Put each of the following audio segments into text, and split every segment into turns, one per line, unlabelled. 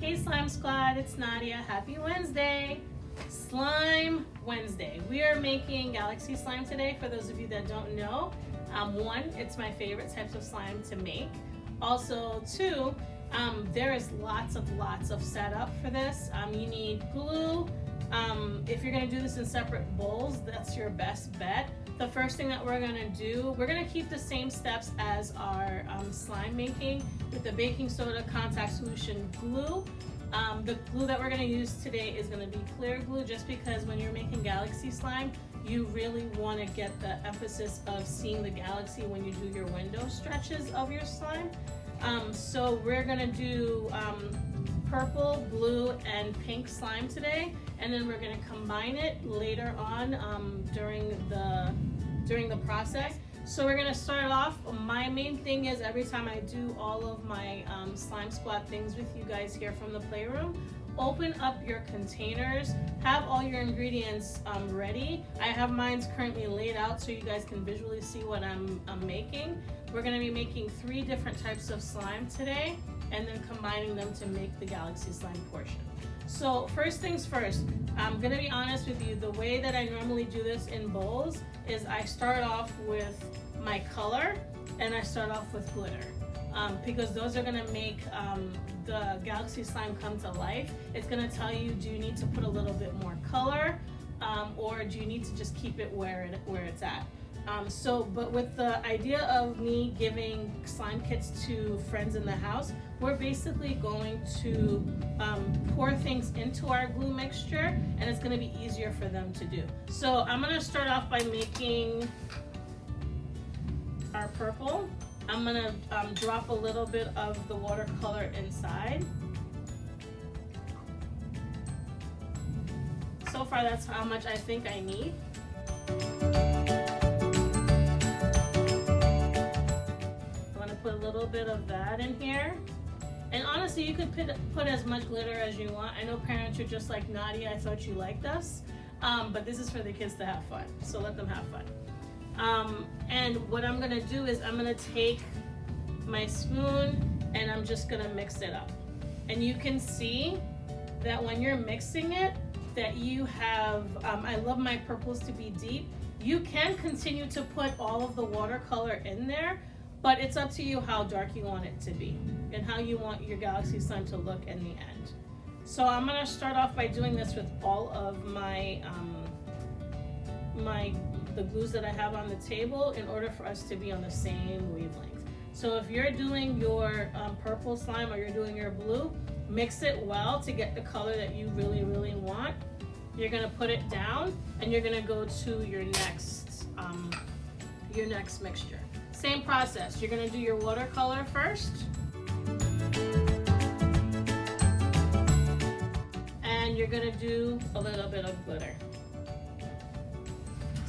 Hey Slime Squad, it's Nadia. Happy Wednesday! Slime Wednesday. We are making galaxy slime today. For those of you that don't know, one, it's my favorite types of slime to make. Also, two, there is lots of setup for this. You need glue. If you're gonna do this in separate bowls, that's your best bet. The first thing that we're gonna do, we're gonna keep the same steps as our slime making with the baking soda, contact solution, glue. The glue that we're gonna use today is gonna be clear glue, just because when you're making galaxy slime, you really wanna get the emphasis of seeing the galaxy when you do your window stretches of your slime. So we're gonna do purple, blue, and pink slime today, and then we're gonna combine it later on during the process. So we're gonna start off. My main thing is every time I do all of my Slime Squad things with you guys here from the playroom, open up your containers, have all your ingredients ready. I have mine currently laid out so you guys can visually see what I'm making. We're gonna be making 3 different types of slime today, and then combining them to make the galaxy slime portion. So first things first, I'm gonna be honest with you, the way that I normally do this in bowls is I start off with my color and I start off with glitter. Because those are gonna make the galaxy slime come to life. It's gonna tell you, do you need to put a little bit more color, or do you need to just keep it where it's at? But with the idea of me giving slime kits to friends in the house, we're basically going to pour things into our glue mixture, and it's going to be easier for them to do. So I'm going to start off by making our purple. I'm going to drop a little bit of the watercolor inside. So far that's how much I think I need. Put a little bit of that in here, and honestly you could put as much glitter as you want. I know parents are just like, Nadia, I thought you liked us, but this is for the kids to have fun, so let them have fun. And what I'm gonna do is I'm gonna take my spoon and I'm just gonna mix it up, and you can see that when you're mixing it that you have I love my purples to be deep. You can continue to put all of the watercolor in there, but it's up to you how dark you want it to be and how you want your galaxy slime to look in the end. So I'm gonna start off by doing this with all of my the glues that I have on the table in order for us to be on the same wavelength. So if you're doing your purple slime or you're doing your blue, mix it well to get the color that you really want. You're gonna put it down and you're gonna go to your next mixture. Same process. You're gonna do your watercolor first. And you're gonna do a little bit of glitter.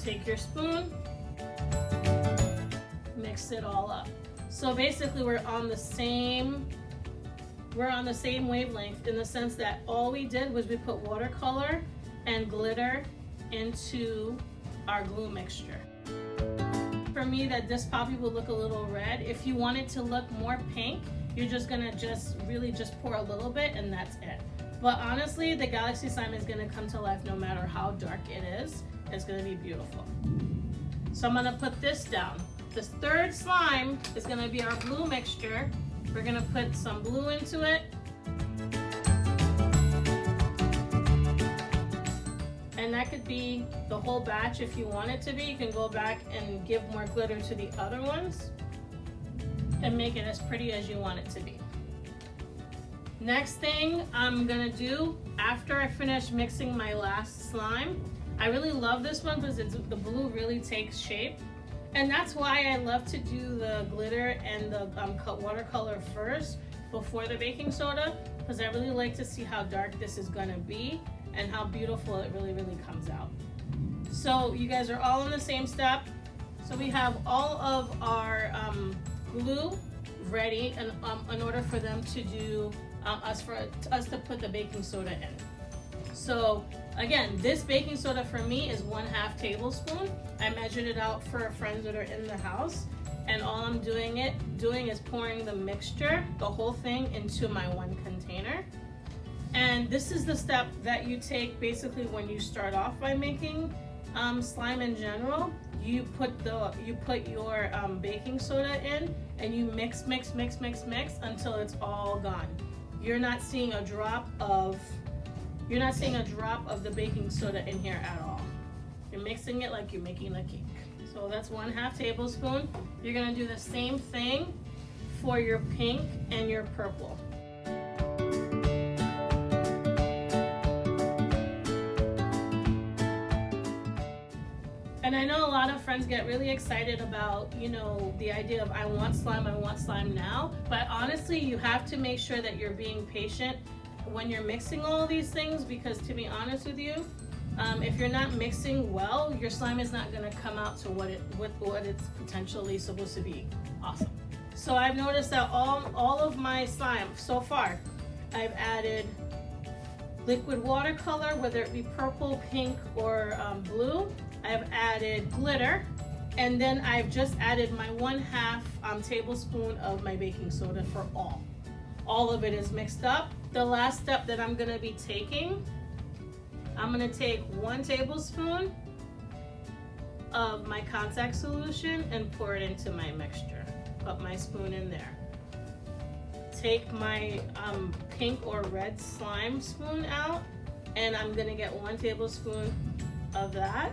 Take your spoon, mix it all up. So basically we're on the same wavelength, in the sense that all we did was we put watercolor and glitter into our glue mixture. For me, that this probably will look a little red. If you want it to look more pink, you're just gonna really pour a little bit, and that's it. But honestly, the galaxy slime is gonna come to life no matter how dark it is. It's gonna be beautiful. So I'm gonna put this down. This third slime is gonna be our blue mixture. We're gonna put some blue into it. And that could be the whole batch if you want it to be. You can go back and give more glitter to the other ones and make it as pretty as you want it to be. Next thing I'm gonna do, after I finish mixing my last slime, I really love this one because the blue really takes shape. And that's why I love to do the glitter and the watercolor first before the baking soda, because I really like to see how dark this is gonna be and how beautiful it really comes out. So you guys are all in the same step. So we have all of our glue ready, and in order for them to do us to put the baking soda in. So again, this baking soda for me is 1/2 tablespoon. I measured it out for friends that are in the house, and all I'm doing is pouring the mixture, the whole thing, into my one container. And this is the step that you take basically when you start off by making slime in general. You put your baking soda in and you mix until it's all gone. You're not seeing a drop of the baking soda in here at all. You're mixing it like you're making a cake. So that's 1/2 tablespoon. You're gonna do the same thing for your pink and your purple. And I know a lot of friends get really excited about, you know, the idea of I want slime now. But honestly, you have to make sure that you're being patient when you're mixing all of these things, because to be honest with you, if you're not mixing well, your slime is not going to come out to what it's potentially supposed to be. Awesome. So I've noticed that all of my slime so far, I've added liquid watercolor, whether it be purple, pink, or blue. I've added glitter, and then I've just added my 1/2 tablespoon of my baking soda for all. All of it is mixed up. The last step that I'm gonna be taking, I'm gonna take 1 tablespoon of my contact solution and pour it into my mixture. Put my spoon in there. Take my pink or red slime spoon out, and I'm gonna get 1 tablespoon of that,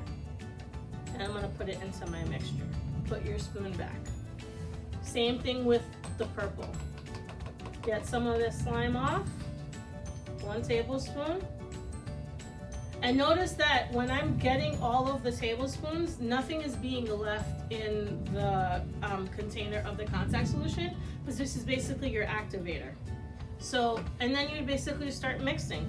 and I'm gonna put it into my mixture. Put your spoon back. Same thing with the purple. Get some of this slime off, 1 tablespoon. And notice that when I'm getting all of the tablespoons, nothing is being left in the container of the contact solution, because this is basically your activator. So, and then you basically start mixing.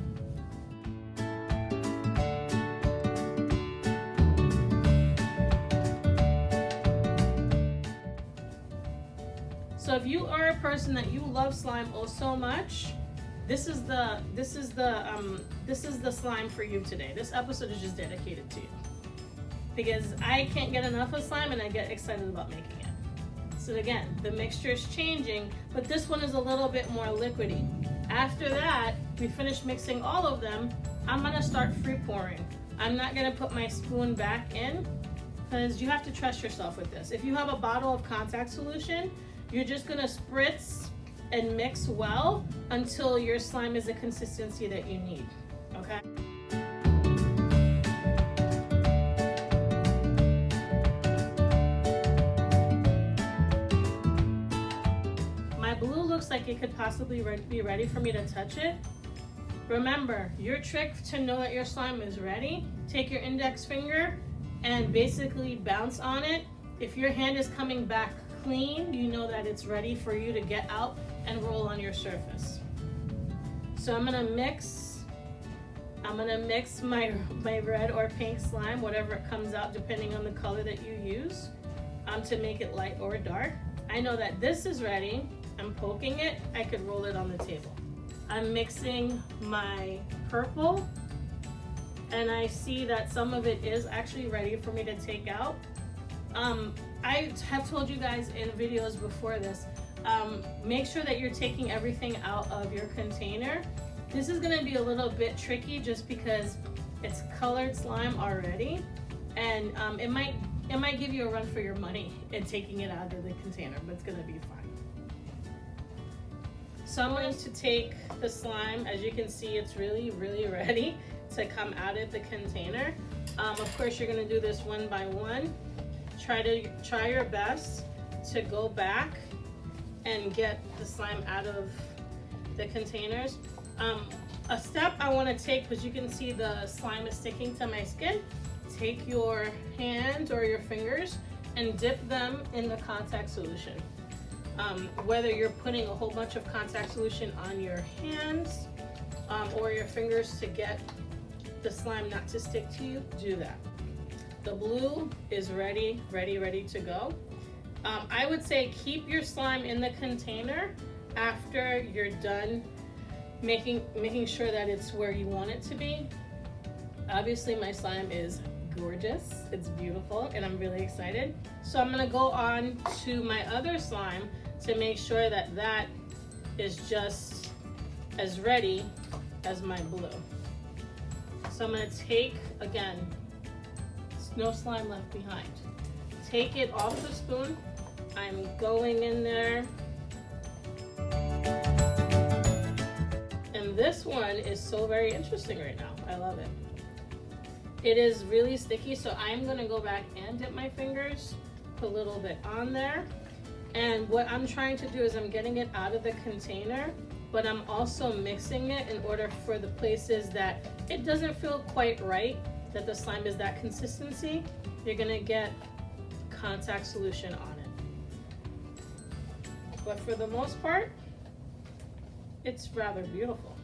So if you are a person that you love slime oh so much, this is the slime for you today. This episode is just dedicated to you, because I can't get enough of slime and I get excited about making it. So again, the mixture is changing, but this one is a little bit more liquidy. After that, we finish mixing all of them. I'm gonna start free pouring. I'm not gonna put my spoon back in, because you have to trust yourself with this. If you have a bottle of contact solution, you're just gonna spritz and mix well until your slime is the consistency that you need, okay? My blue looks like it could possibly be ready for me to touch it. Remember, your trick to know that your slime is ready, take your index finger and basically bounce on it. If your hand is coming back clean, you know that it's ready for you to get out and roll on your surface. So I'm gonna mix my red or pink slime, whatever it comes out depending on the color that you use, to make it light or dark. I know that this is ready. I'm poking it, I could roll it on the table. I'm mixing my purple, and I see that some of it is actually ready for me to take out. I have told you guys in videos before this, make sure that you're taking everything out of your container. This is gonna be a little bit tricky just because it's colored slime already, and it might give you a run for your money in taking it out of the container, but it's gonna be fine. So I'm going to take the slime. As you can see, it's really ready to come out of the container. Of course, you're gonna do this one by one. Try your best to go back and get the slime out of the containers. A step I want to take, because you can see the slime is sticking to my skin, take your hand or your fingers and dip them in the contact solution. Whether you're putting a whole bunch of contact solution on your hands or your fingers to get the slime not to stick to you, do that. The blue is ready to go. I would say keep your slime in the container after you're done making sure that it's where you want it to be. Obviously my slime is gorgeous, it's beautiful, and I'm really excited. So I'm gonna go on to my other slime to make sure that that is just as ready as my blue. So I'm gonna take, again, no slime left behind. Take it off the spoon. I'm going in there. And this one is so very interesting right now. I love it. It is really sticky, so I'm gonna go back and dip my fingers, put a little bit on there. And what I'm trying to do is I'm getting it out of the container, but I'm also mixing it in order for the places that it doesn't feel quite right, that the slime is that consistency, you're gonna get contact solution on it. But for the most part, it's rather beautiful.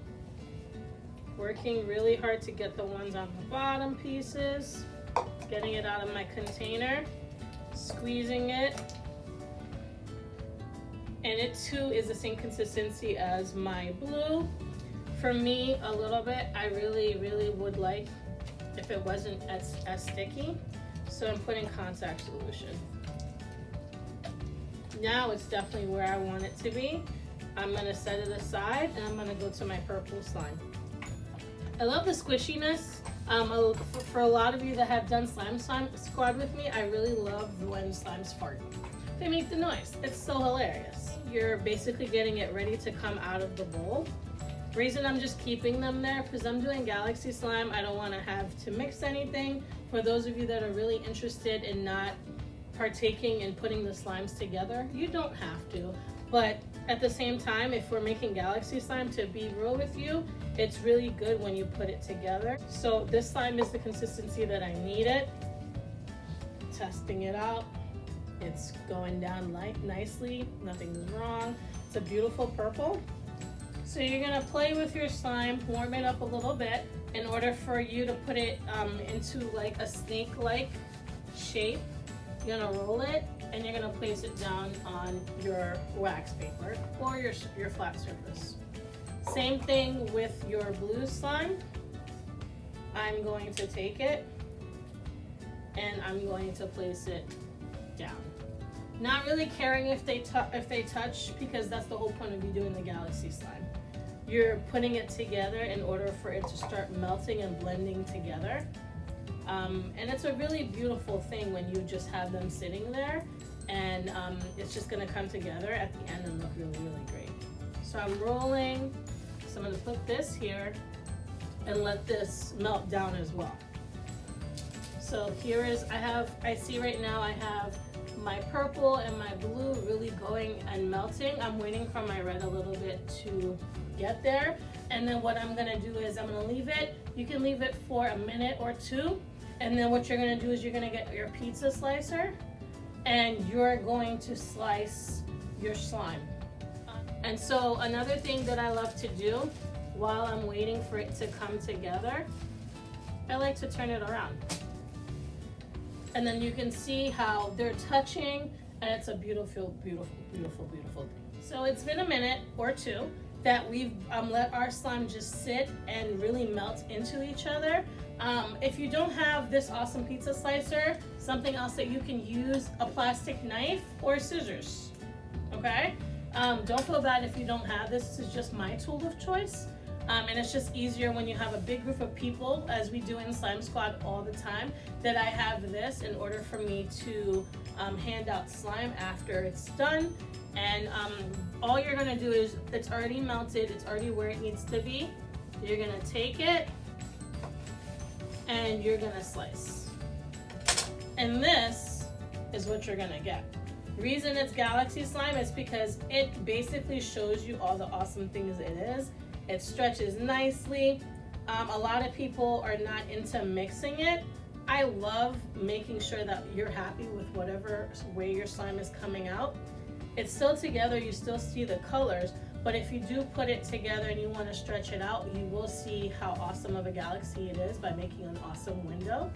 Working really hard to get the ones on the bottom pieces, getting it out of my container, squeezing it. And it too is the same consistency as my blue. For me, a little bit, I really would like if it wasn't as sticky. So I'm putting contact solution. Now it's definitely where I want it to be. I'm gonna set it aside and I'm gonna go to my purple slime. I love the squishiness. For a lot of you that have done slime squad with me, I really love when slimes fart. They make the noise. It's so hilarious. You're basically getting it ready to come out of the bowl. The reason I'm just keeping them there, because I'm doing galaxy slime, I don't want to have to mix anything. For those of you that are really interested in not partaking in putting the slimes together, you don't have to. But at the same time, if we're making galaxy slime, to be real with you, it's really good when you put it together. So this slime is the consistency that I need it. Testing it out. It's going down nicely, nothing's wrong. It's a beautiful purple. So you're gonna play with your slime, warm it up a little bit in order for you to put it into like a snake-like shape. You're gonna roll it and you're gonna place it down on your wax paper or your flat surface. Same thing with your blue slime. I'm going to take it and I'm going to place it down. Not really caring if they touch, because that's the whole point of you doing the galaxy slime. You're putting it together in order for it to start melting and blending together. And it's a really beautiful thing when you just have them sitting there and it's just gonna come together at the end and look really great. So I'm rolling, so I'm gonna put this here and let this melt down as well. So here is, I see right now I have my purple and my blue really going and melting. I'm waiting for my red a little bit to get there. And then what I'm gonna do is I'm gonna leave it. You can leave it for a minute or two. And then what you're gonna do is you're gonna get your pizza slicer and you're going to slice your slime. And so another thing that I love to do while I'm waiting for it to come together, I like to turn it around. And then you can see how they're touching and it's a beautiful. So it's been a minute or two that we've let our slime just sit and really melt into each other. If you don't have this awesome pizza slicer, something else that you can use, a plastic knife or scissors, okay? Don't feel bad if you don't have this. This is just my tool of choice. And it's just easier when you have a big group of people, as we do in Slime Squad all the time, that I have this in order for me to hand out slime after it's done. And all you're gonna do is, it's already melted, it's already where it needs to be. You're gonna take it and you're gonna slice. And this is what you're gonna get. The reason it's Galaxy Slime is because it basically shows you all the awesome things it is. It stretches nicely. A lot of people are not into mixing it. I love making sure that you're happy with whatever way your slime is coming out. It's still together, you still see the colors, but if you do put it together and you want to stretch it out, you will see how awesome of a galaxy it is by making an awesome window.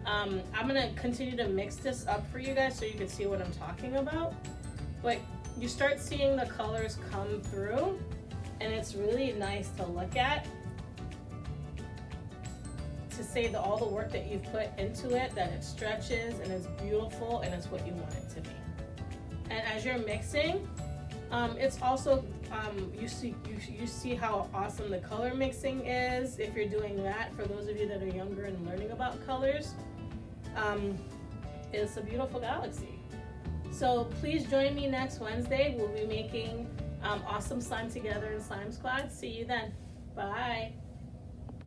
I'm gonna continue to mix this up for you guys so you can see what I'm talking about. But you start seeing the colors come through, and it's really nice to look at, to say that all the work that you've put into it, that it stretches and it's beautiful and it's what you want it to be. And as you're mixing, it's also you see how awesome the color mixing is if you're doing that. For those of you that are younger and learning about colors, it's a beautiful galaxy. So please join me next Wednesday. We'll be making awesome slime together in Slime Squad. See you then. Bye.